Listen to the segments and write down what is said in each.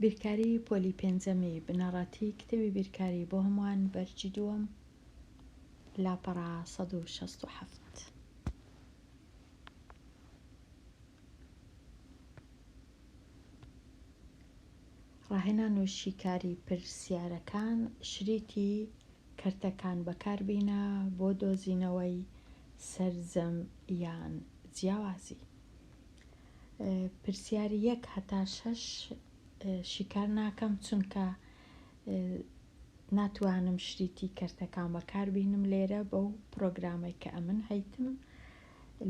بیرکاری پۆلی پێنجەمی بنەڕەتی کتێبی بیرکاری بۆ هەمووان بەرجی دووەم لاپەڕا 167. ڕاهێنان و شیکاری پرسیارەکان شریتی کەرتەکان بەکاربێنە بۆ دۆزینەوەی سەرجەم یان جیاوازی. پرسیاری 1 هەتا 6 شیکار ناکەم چونکە ناتوانم شریتی کەرتەکان بەکاربێنم لێرە بەو پرۆگرامەی کە ئەمن هەیتم.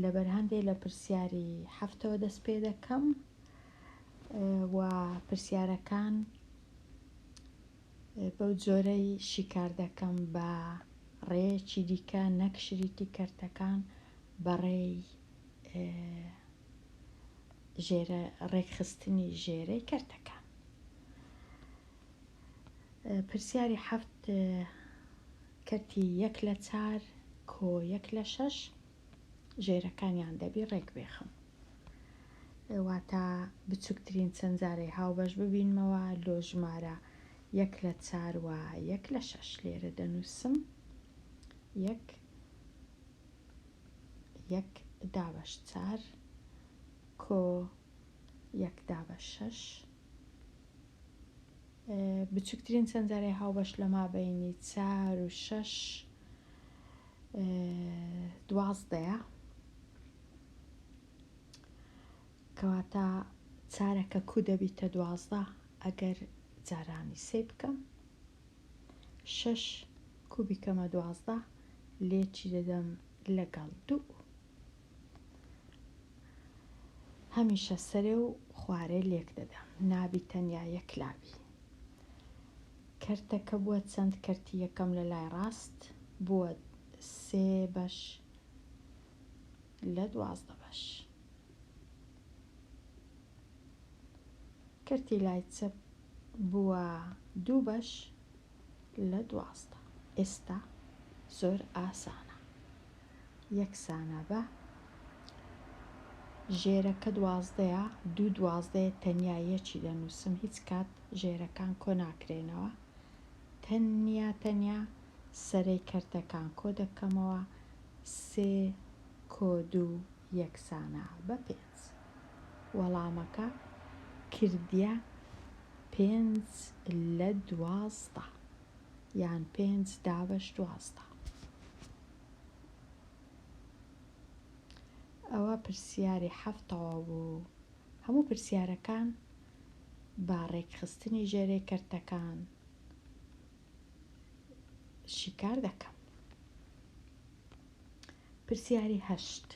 لەبەر هەندێک لە پرسیاری 7ەوە دەست پێ دەکەم و پرسیارەکان بەو جۆرەی شیکار دەکەم بە ڕێیەکی دیکە نەک شریتی کەرتەکان بەڕێی ڕێکخستنی ژێرەی کەرتەکان. پرسیاری 7 کەرتی 1/4 کۆ 1/6 ژێرەکانیان دەبی ڕێک بێخم، واتە بچووکترین چەند جارەی هاوبەش ببینمەوە لۆ ژمارە 1/4 و 1/6. لێرە دەنووسم 1/4 کۆ 1/6 بچووکترین چەند جارەی هاوبەش لە مابەینی 4 و 6 12ە، کەواتە 4ەکە کو دەبیتە 12 ئەگەر جارانی 3 بکەم، 6 کو بیکەمە 12 لێکی دەدەم لەگەڵ 2. هەمیشە سەرێ و خوارێ لێک دەدەم، نابی تەنیا یەک لابی. کەرتەکە بووە چەند کەرتی یەکەم لە لای ڕاست بووە 3 بەش لە 12 بەش. کەرتی لای چەپ بووە 2 بەش لە 12. ئێستا زۆر ئاسانە، یەکسانە بە ژێرەکە 12ە، 2 12 تەنیا یەکی دەنووسم، هیچ کات ژێرەکان کۆ ناکرێنەوە، تەنیا سەرەی کەرتەکان کۆ دەکەمەوە. 3 کۆ 2 یەکسانە بە 5. وەڵامەکە کردیە 5/12 یان 5/12. ئەوە پرسیاری 7ەوە بوو. هەموو پرسیارەکان با ڕێکخستنی ژێرەی کەرتەکان شیکار دەکەم. پرسیاری 8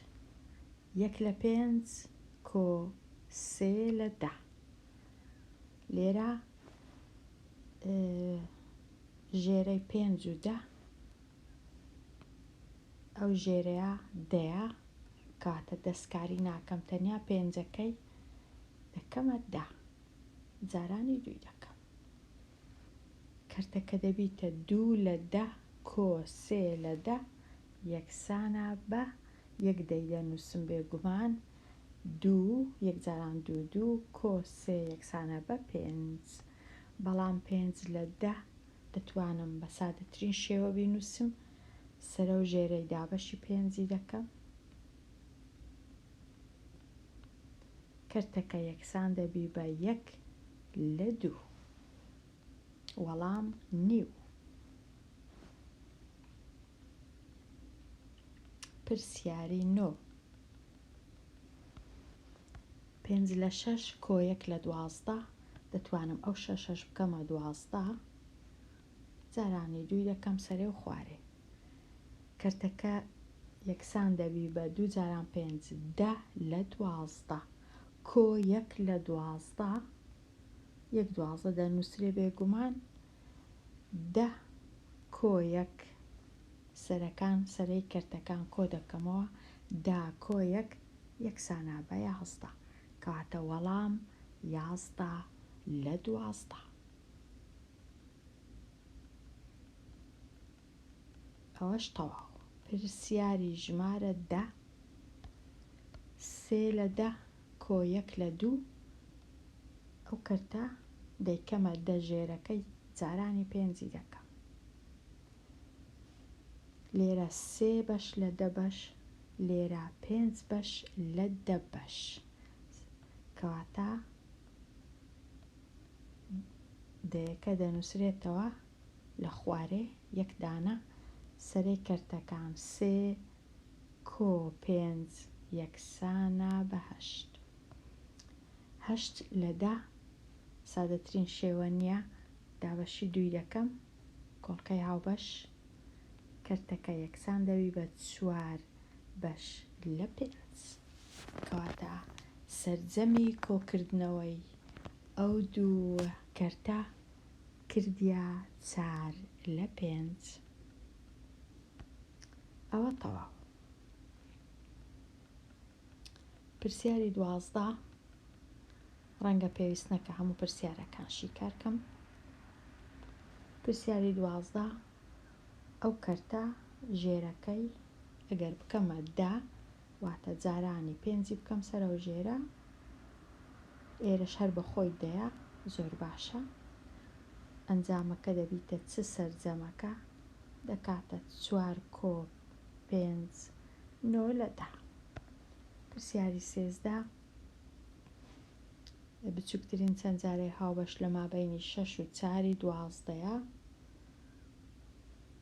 1/5 کۆ 3/10. لێرە ژێرەی 5 و 10 ئەو ژێرەیە دەیە، کاتە دەستکاری ناکەم، تەنیا 5ەکەی دەکەمە 10، جارانی 2 دەکەم. کەرتەکە دەبیتە 2/10 کۆ 3/10 یەکسانە بە 1 دەنووسم بێگومان 2 یەکجاران 2 کۆ 3 یەکسانە بە 5. بەڵام 5/10 دەتوانم بە سادەترین شێوە بینووسم، سەرە و ژێرەی دابەشی 5 دەکەم. کەرتەکە یەکسان دەبی بە 1/2. وەڵام نیو. پرسیاری 9 5/6 کۆ 1/12. دەتوانم ئەو 6 بکەمە 12، جارانی 2 دەکەم سەرێ و خوارێ. کەرتەکە یەکسان دەبی بە 2 × 5 10/12 کۆ 1/12. 1/12 دەنووسرێ بێگومان 10 کۆ 1 سەرەکان سەرەی کەرتەکان کۆ دەکەمەوە 10 کۆ 1 یەکسانە بە 11، کەواتە وەڵام 11/12. ئەوەش تەواو. پرسیاری ژمارە 10 3/10 کۆ 1/2. ئەو کەرتە دەیکەمە دە ژێرەکەی جارانی پێنجی دەکەم. لێرە 3 بەش لە 10 بەش، لێرە 5 بەش لە 10 بەش، کەواتە دەیەکە دەنووسرێتەوە لە خوارێ یەک دانە، سەرەی کەرتەکان 3 کۆ 5 یەکسانە بە 8. 8 لە 10 سادەترین شێوە نییە، دابەشی 2 دەکەم، کۆڵکەی هاوبەش، کەرتەکە یەکسان دەبی بە 4 بەش لە 5، کەواتە سەرجەمی کۆکردنەوەی ئەو دوو کەرتە کردیە 4 لە 5. ئەوە تەواو. پرسیاری 12 ڕەنگە پێویست نەکە هەموو پرسیارەکانشی کارکەم. پرسیاری 12 ئەو کەرتە ژێرەکەی ئەگەر بکەمە 10 واتە جارانی 5 بکەم سەرەوە ژێرە، ئێرەش هەر بەخۆی دەیە، زۆر باشە. ئەنجامەکە دەبیتە چ سەرجەمەکە دەکاتە 4 کۆ 5 9 لە 10. پرسیاری 13 بچووکترین چەند جارەی هاوبەش لە مابەینی 6 و 4 12ە،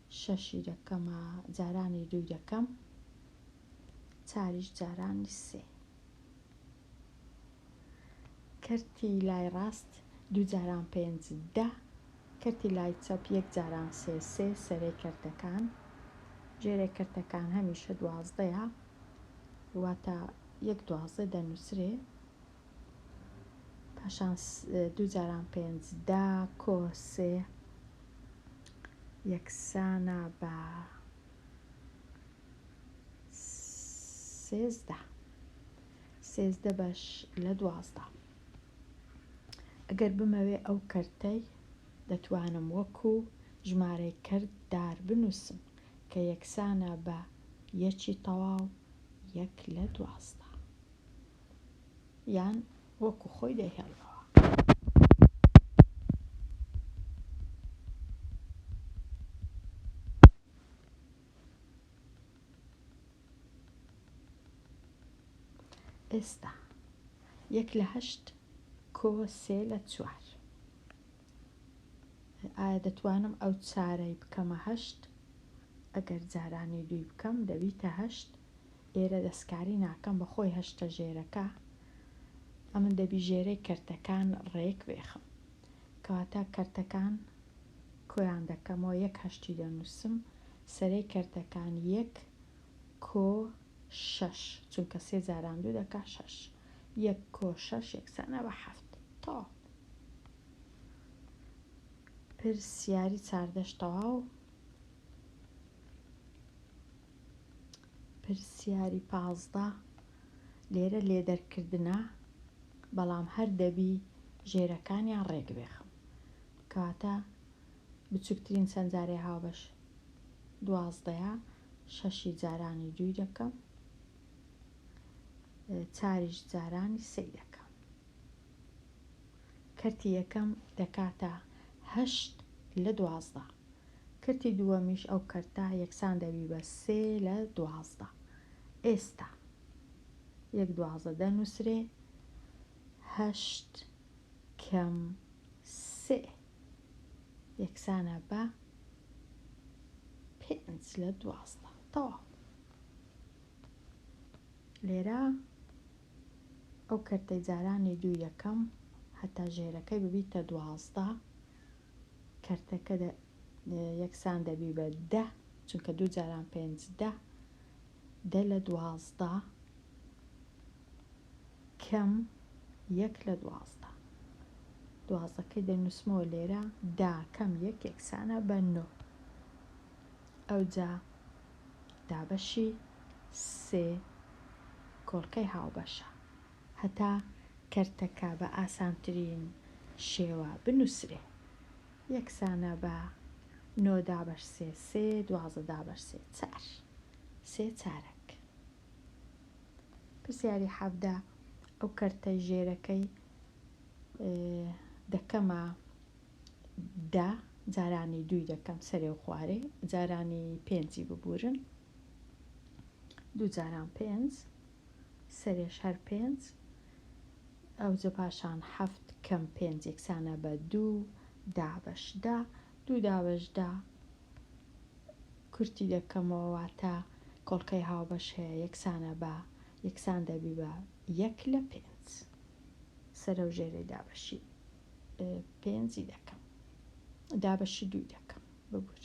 6 دەکەمە جارانی 2 دەکەم، 4 جارانی 3. کەرتی لای ڕاست 2 جاران 5 10، کەرتی لای چەپ 1 جاران 3 3 سەرەی کەرتەکان، ژێرەی کەرتەکان هەمیشە 12ە، واتە 1 12 دەنووسرێ، پاشان 2 جاران 5 10 کۆ 3 یەکسانە بە 13. 13 بەش لە 12. ئەگەر بمەوێ ئەو کەرتەی دەتوانم وەکو ژمارەی کەرتدار بنووسم کە یەکسانە بە 1 تەواو 1 لە 12، یان وەکو خۆی دەهێڵەوە. ئێستا 1 لە 8 کۆ 3 لە 4. ئایا دەتوانم ئەو 4ەی بکەمە 8؟ ئەگەر جارانی 2 بکەم دەبیتە 8. ئێرە دەستکاری ناکەم بەخۆی 8 ژێرەکە، ئەمن دەبی ژێرەی کەرتەکان ڕێک بێخم، کەواتە کەرتەکان کۆیان دەکەمەوە 1 8 دەنووسم، سەرەی کەرتەکان 1 کۆ 6 چونکە 3 جاران 2 دەکا 6، 1 کۆ 6 یەکسانە بە 7. تەواو. پرسیاری 14 تەواو. پرسیاری 15 لێرە لێدەرکردنە، بەڵام هەر دەبی ژێرەکانیان ڕێک بێخم، کەواتە بچووکترین چەند جارەی هاوبەش 12ە، 6 جارانی 2 دەکەم، 4 جارانی 3 دەکەم. کەرتی یەکەم دەکاتە 8 لە 12، کەرتی دووەمیش ئەو کەرتە یەکسان دەبی بە 3 لە 12. ئێستا 1 12 دەنووسرێ، 8 کەم 3 یەکسانە بە 5 لە 12. تەواو. لێرە ئەو کەرتەی جارانی 2 دەکەم هەتا ژێرەکەی ببیتە 12، کەرتەکە یەکسان دەبی بە 10 چونکە 2 جاران 5 10 10 لە 12 کەم 1 لە 12. 12کەی دەنووسمەوە لێرە، 10 کەم 1 یەکسانە بە 9. ئەوجا دابەشی 3 کۆڵکەی هاوبەشە، هەتا کەرتەکە بە ئاسانترین شێوە بنووسرێ، یەکسانە بە 9 دابەش 3 3 12 دابەش 3 4 3 چارەک. پرسیاری 17 ئەو کەرتە ژێرەکەی دەکەمە دا جارانی دوی دەکەم سەرێ و خوارێ، جارانی پێنجی ببورن، دوو جاران پێنج، سەرێش هەر پێنج، ئەوجە پاشان حەفت کەم پێنج یەکسانە بە دوو، دا بەش دا، دوو دا بەش دا کورتی دەکەمەوە، واتە کۆڵکەی هاوبەش هەیە یەکسانە بە یەکسان دەبی بە 1/5 سەرە و ژێرەی دابەشی پێنجی دەکەم، دابەشی دوو دەکەم ببور.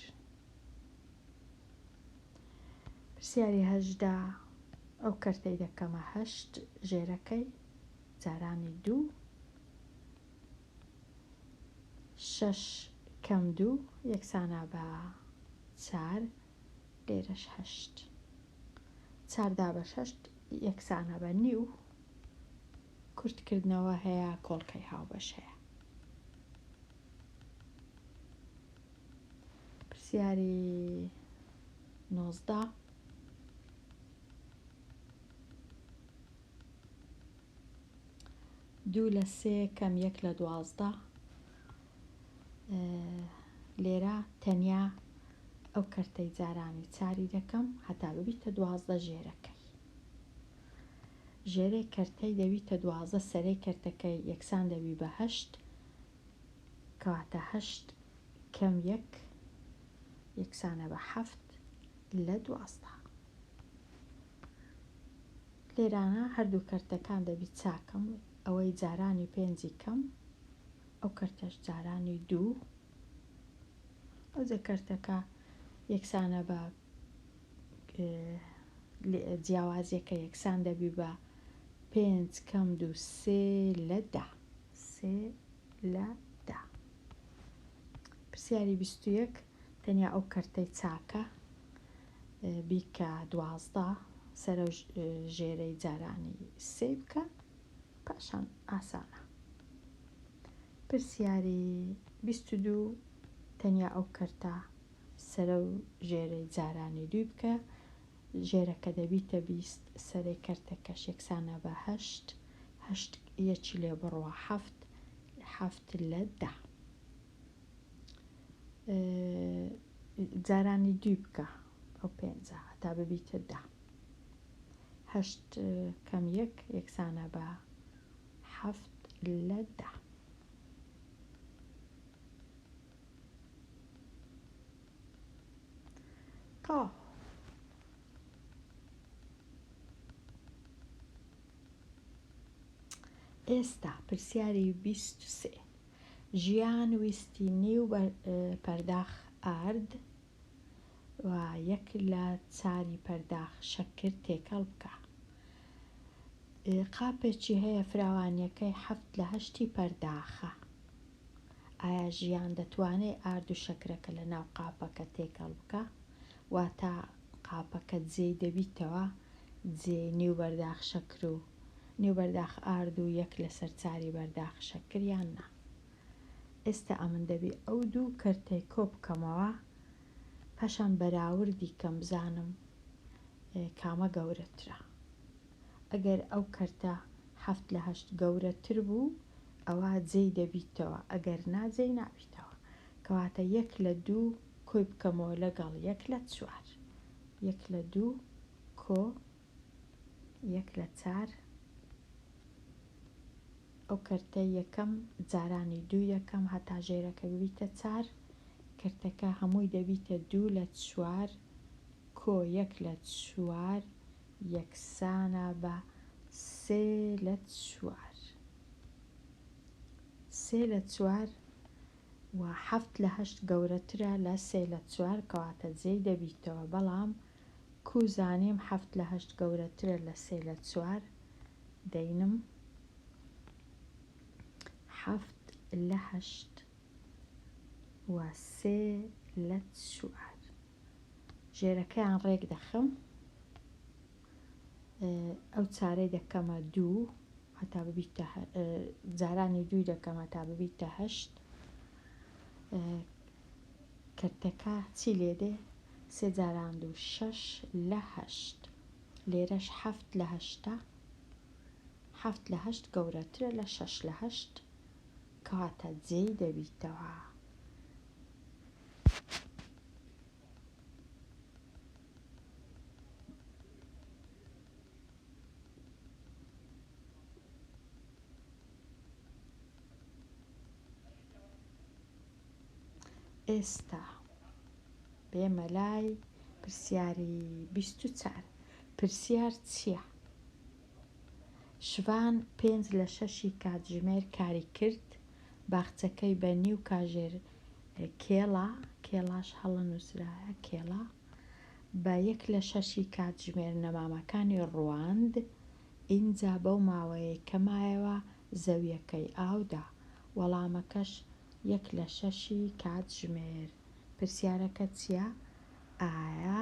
پرسیاری هەژدا ئەو کەرتەی دەکەمە هەشت ژێرەکەی جارانی دوو، 6 کەم دوو یەکسانە بە 4 لێرەش هەشت، 4 دابەش هەشت یەکسانە بە نیو، کورتکردنەوە هەیە کۆڵکەی هاوبەش هەیە. پرسیاری 19 2 لە 3 کەم 1 لە 12 لێرە تەنیا ئەو کەرتەی جارانی چاری دەکەم هەتا ببیتە 12 ژێرەکەی. ژێرەی کەرتەی دەبیتە 12 سەرەی کەرتەکەی یەکسان دەبی بە 8 کەواتە 8 کەم 1 یەکسانە بە 7 لە 12. لێرانە هەردوو کەرتەکان دەبی چاکەم، ئەوەی جارانی پێنجی کەم، ئەو کەرتەش جارانی دوو، ئەوجە کەرتەکە یەکسانە بە جیاوازیەکە یەکسان دەبی بە 5 کەم دوو 3 لە 10 3 لە 10. پرسیاری 21 تەنیا ئەو کەرتەی چاکە بیکە 12 سەرە و ژێرەی جارانی 3 بکە پاشان ئاسانە. پرسیاری 22 تەنیا ئەو کەرتە سەرە و ژێرەی جارانی 2 بکە، ژێرەکە دەبیتە 20 سەرەی کەرتەکەش یەکسانە بە 8 8 یەکی لێ بڕوە 7 7 لە 10 جارانی 2 بکە ئەو پێنجە هەتا ببیتە 10 8 کەم 1 یەکسانە بە 7 لە 10. ئێستا پرسیاری 23 ژیان ویستی نیو پەرداخ ئارد و 1 لە 4 پەرداخ شەکر تێکەڵ بکە. قاپێکی هەیە فراوانیەکەی 7 لە 8 پەرداخە. ئایا ژیان دەتوانێت ئارد و شەکرەکە لە ناو قاپەکە تێکەڵ بکە؟ واتە قاپەکە جێی دەبیتەوە جێ نیو بەرداخ شەکر و نیو بەرداخ ئارد و 1 لەسەر 4 بەرداخ شەکر یان نا. ئێستا ئەمن دەبی ئەو دوو کەرتەی کۆ بکەمەوە پاشان بەراوردی کەم بزانم کامە گەورەترە. ئەگەر ئەو کەرتە 7 لە 8 گەورەتر بوو ئەوە جێی دەبیتەوە، ئەگەر نا جێی نابیتەوە، کەواتە 1 لە 2 کۆی بکەمەوە لەگەڵ 1 لە 4 1 لە 2 کۆ 1 لە 4 ئەو کەرتە یەکەم جارانی 2 یەکەم هەتا ژێرەکە ببیتە 4 کەرتەکە هەمووی دەبیتە 2 لە 4 کۆ 1 لە 4 یەکسانە بە 3 لە 4 3 لە 4 و 7 لە 8 گەورەترە لە 3 لە 4 کەواتە جێی دەبیتەوە، بەڵام کوزانیم 7 لە 8 گەورەترە لە 3 لە 4 دەینم 7 لە 8 و 3 لە 4 ژێرەکەیان ڕێک دەخەم، ئەو چارەی دەکەمە 2 هەتا ببیتە جارانی 2 دەکەم هەتا ببیتە 8 کەرتەکە چی لێدێ 3 جاران 2 6 لە 8 لێرەش 7 لە 8 7 لە 8 گەورەترە لە 6 لە 8 کەواتە جێی دەبیتەوە ئێستا بێمە لای پرسیاری 24. پرسیار چییە؟ شوان 5 لە 6 کاتژمێر کاری کرد. باخچەکەی بە نیو کاژێر کێڵاش هەڵە نووسرایە کێڵا بە 1 لە 6 کاتژمێر نەمامەکانی ڕواند. ئینجا بەو ماوەیە کە مایەوە زەویەکەی ئاودا. وەڵامەکەش 1 لە 6 کاتژمێر. پرسیارەکە چییە؟ ئایا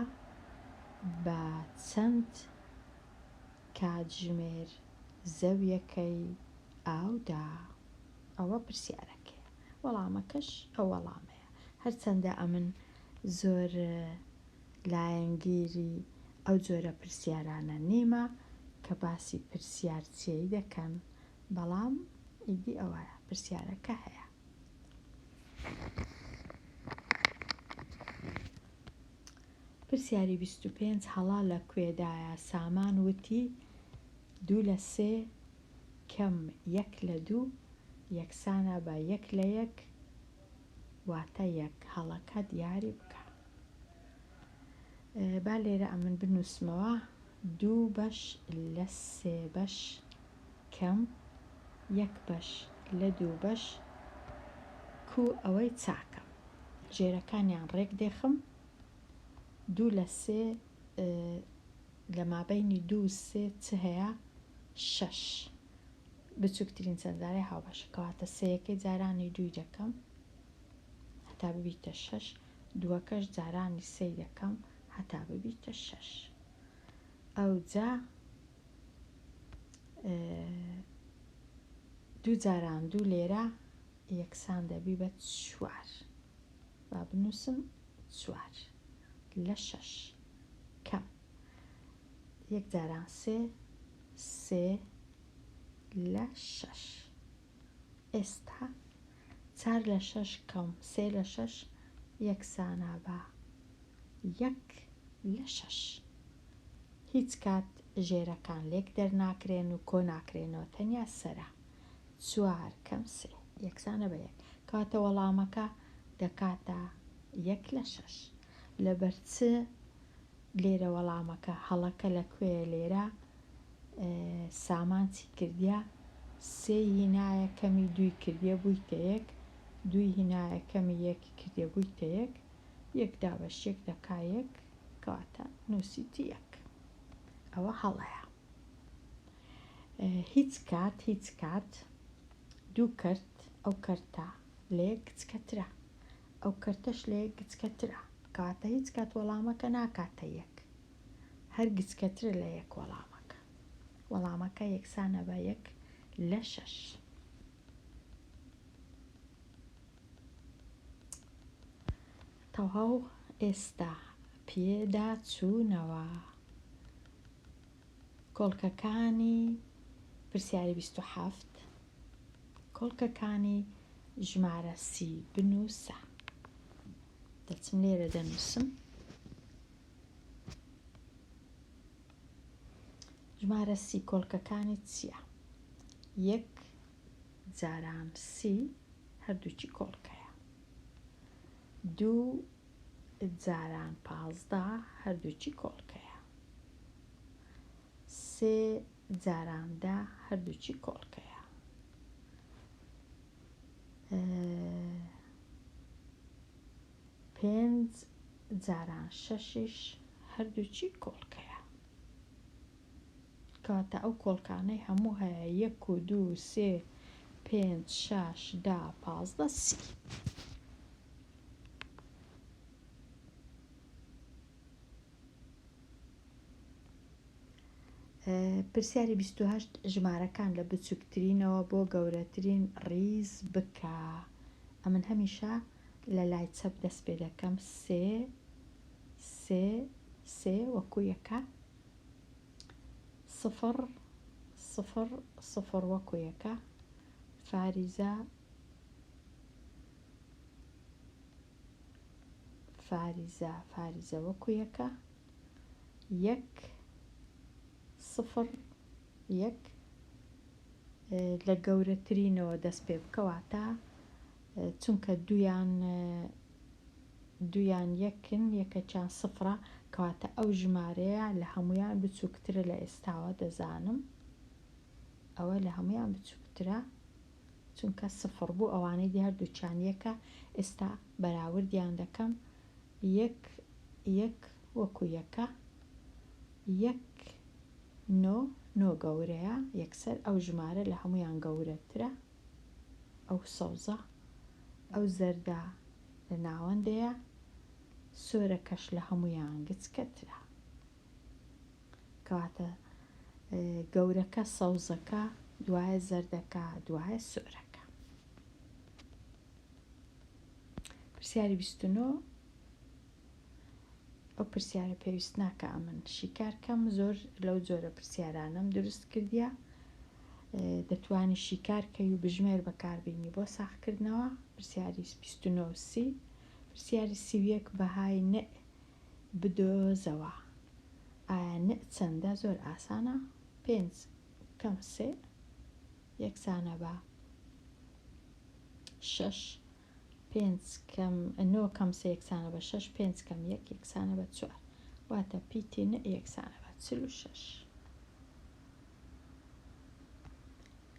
بە چەند کاتژمێر زەویەکەی ئاودا؟ ئەوە پرسیارەکە. وەڵامەکەش ئەو وەڵامەیە. هەرچەندە ئەمن زۆر لایەنگیری ئەو جۆرە پرسیارانە نیمە کە باسی پرسیار چیەی دەکەن، بەڵام ئیدی ئەوەیە پرسیارەکە هەیە. پرسیاری 25 هەڵا لە کوێدایە؟ سامان وتی 2 لە 3 کەم 1 لە 2 یەکسانە بە 1 لە 1 واتە 1. هەڵەکە دیاری بکە. با لێرە ئەمن بنووسمەوە 2 بەش لە 3 بەش کەم 1 بەش لە 2 بەش کو ئەوەی چاکەم. ژێرەکانیان ڕێک دێخم. 2 لە 3 لە مابەینی 2 و 3 چ هەیە؟ 6. بچووکترین چەندداری هاوبەشە کەواتە 3یەکەی جارانی 2 دەکەم هەتا ببیتە 6. 2کەش جارانی 3 دەکەم هەتا ببیتە 6. ئەوجا 2 جاران 2 لێرە یەکسان دەبی بە 4. با بنووسم 4 لە 6 کەم 1 جاران 3 3 لە 6. ئێستا 4 لە 6 کەم 3 لە 6 یەکسانە بە 1 لە 6. هیچ کات ژێرەکان لێک دەرناکرێن و کۆ ناکرێنەوە، تەنیا سەرە. 4 کەم 3 یەکسانە بە 1 کەواتە وەڵامەکە دەکاتە 1 لە 6. لەبەرچ لێرە وەڵامەکە هەڵەکە لەکوێیە؟ لێرە سامان چی کردیە؟ 3 هینایە کەمی 2 کردیە بوویتە 1. 2 هینایە کەمی 1 کردیە بوویتە 1. 1 دابەش 1 دەکا 1 کەواتە نووسیتی 1. ئەوە هەڵەیە. هیچ کات 2 کەرت ئەو کەرتە لە 1 گچکەترە، ئەو کەرتەش لە 1 گچکەترە، کەواتە هیچ کات وەڵامەکە ناکاتە 1. هەر گچکەترە لە 1 وەڵامەکە. وەڵامەکە یەکسانە بە 1 لە 6. تەواو. ئێستا پێدا چوونەوە. کۆڵکەکانی پرسیاری 27 کۆڵکەکانی ژمارە سی بنووسە. دەچم لێرە دەنووسم. ژمارە سی کۆڵکەکانی چییە؟ 1 جاران سی هەردووچی کۆڵکەیە. 2 جاران 15 هەردووچی کۆڵکەیە. 3 جاران 10 هەردووچی کۆڵکەیە. 5 جاران 6 هەردووچی کۆڵکەیە. کەواتە ئەو کۆڵکانەی هەموو هەیە 1 و 2 و 3 5 6 10 15 30. پرسیاری 28 ژمارەکان لە بچووکترینەوە بۆ گەورەترین ڕیز بکە. ئەمن هەمیشە لە لای چەپ دەست پێ دەکەم. 3 3 3 وەکو یەکە. 0 0 0 وەکو یەکە. فاریزە فاریزە فاریزە وەکو یەکە. 1 0 1 لە گەورەترینەوە دەست پێ بکەواتە چونکە دویان دویان یەکن یەکەچیان سفرە کەواتە ئەو ژمارەیە لە هەمویان بچووکترە لە ئێستاوە دەزانم ئەوە لە هەمویان بچووکترە چونکە سفر بوو ئەوانەی دی هەردووچیان یەکە ئێستا بەراوردیان دەکەم یەک وەکو یەکە یەک نۆ گەورەیە یەکسەر ئەو ژمارە لە هەمویان گەورەترە ئەو سەوزە ئەو زەردە لە ناوەندەیە سۆرەکەش لە هەمویان گچکەترە کەواتە گەورەکە سەوزەکە دوایە زەردەکە دوایە سۆرەکە. پرسیاری 29 ئەو پرسیارە پێویست ناکە ئەمن شیکارکەم زۆر لەو جۆرە پرسیارانم دروست کردیە دەتوانی شیکارکەی و بژمێر بەکاربیێنی بۆ ساختکردنەوە. پرسیاری 29 سی پرسیاری 31 بەهای نە بدۆزەوە ئایا نە چەندە؟ زۆر ئاسانە 5 کەم 3 یەکسانە بە 6 5 کەم 9 کەم 3 یەکسانە بە 6 5 کەم 1 یەکسانە بە 4 واتە پیتی نە یەکسانە بە 46.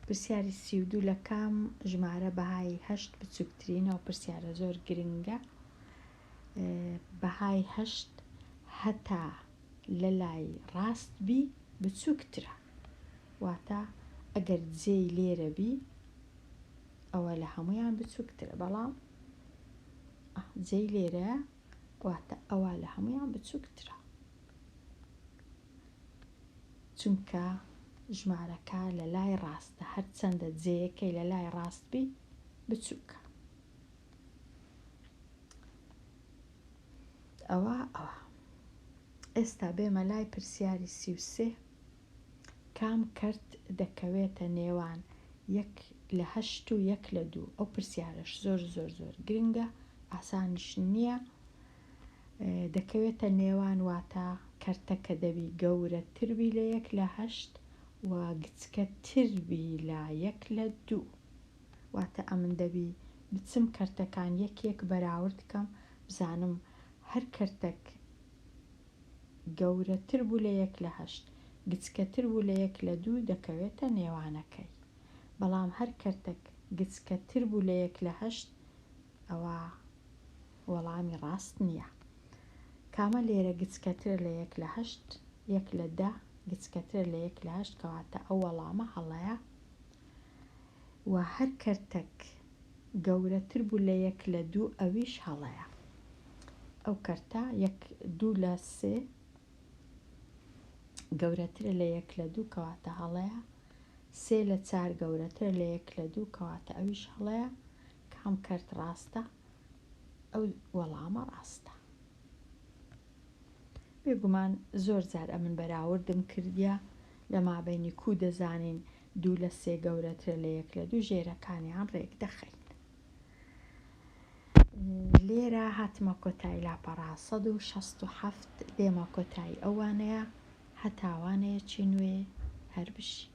پرسیاری 32 لە کام ژمارە بەهای 8 بچووکترینەوە پرسیارە زۆر گرنگە بەهای 8 هەتا لە لای ڕاست بی بچووکترە واتە ئەگەر جێی لێرە بی ئەوە لە هەمویان بچووکترە بەڵام جێی لێرە واتە ئەوە لە هەمویان بچووکترە چونکە ژمارەکە لە لای ڕاستە هەرچەندە جێیەکەی لە لای ڕاست بی بچووکە ئەوە ئێستا بێمە لای پرسیاری 33 کام کەرت دەکەوێتە نێوان 1 لە 8 و 1 لە 2 ئەو پرسیارەش زۆر زۆر زۆر گرنگە ئاسانیش نییە دەکەوێتە نێوان واتە کەرتەکە دەبی گەورەتر بی لە 1 لە 8 و گچکەتر بی لە 1 لە 2 واتە ئەمن دەبی بچم کەرتەکان یەک بەراورد بکەم بزانم هەر کەرتێک گەورەتر بوو لە 1 لە 8 گچکەتر بوو لە 1 لە 2 دەکەوێتە نێوانەکەی بەڵام هەر کەرتێک گچکەتر بوو لە 1 لە 8 ئەوە وەڵامی ڕاست نییە. کامە لێرە گچکەتر لە 1 لە 8 1 لە 10 گچکەتر لە 1 لە 8 کەواتە ئەو وەڵامە هەڵەیە و هەر کەرتێک گەورەتر بوو لە 1 لە 2 ئەویش هەڵەیە ئەو کەرتە 2 لە 3 گەورەتر لە 1 لە 2 کەواتە هەڵەیە 3 لە 4 گەورەتر لە 1 لە 2 کەواتە ئەویش هەڵەیە کام کەرت ڕاستە ئەو وەڵامە ڕاستە. بێگومان زۆر جار ئەمن بەراوردم کردیە لە مابەینی کو دەزانین 2 لە 3 گەورەتر لە 1 لە 2 ژێرەکانیان ڕێک دەخەین. لێرە هاتمە کۆتایی لاپەڕا 167 دێمە کۆتایی ئەوانەیە هەتاوانەیەکی نوێ هەر بشی.